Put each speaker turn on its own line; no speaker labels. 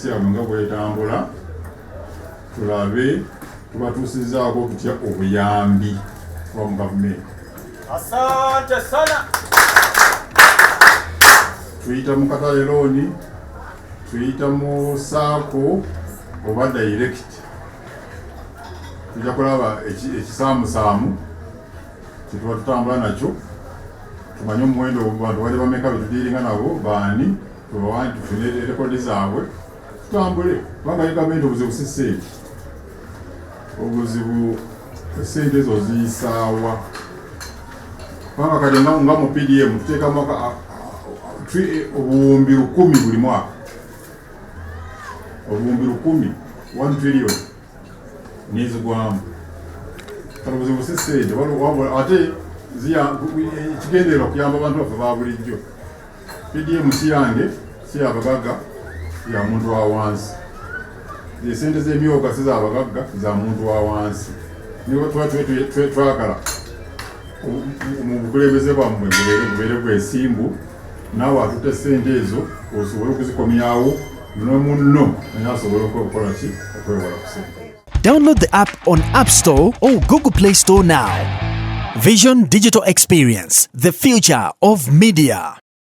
bizinesi yaabwe nga bwetambula tulabe tubatuusizaako tutya obuyambi kuba mu gavumenti.
Asante sana.
Tuyita mu katale looni, tuyita mu saako oba direct. Tujja kulaba ekisaamusaamu kituba tutambula nakyo, tumanye omuwendo bantu bali bameka betudiiringa nabo baani, tubawanti tufune rekodi zaabwe tutambule. Kubanga gavumenti obuzibu si ssente, obuzibu essente ezo ziyisaawa. Kubanga kati nga mu PDM tuteekamu obuwumbi 1000 buli mwaka, obuwumbi 1000, 1 trillion nizigwamu. Kati obuzibu si ssente ate kigenderera okuyamba abantu baffe ba bulijjo. PDM si yange, si yabagagga, ya muntu wa wansi. Esente z'emyoga si zabagagga, za muntu wa wansi. Niba twagala mu bukulembeze bwammwe bubeere bwesimbu, naawe atutte essente ezo osobole okuzikomyawo n'omunno naye asobole okukola ki, okwewala ku ssente.
Download the app on App Store or Google Play Store now. Vision Digital Experience, the future of media.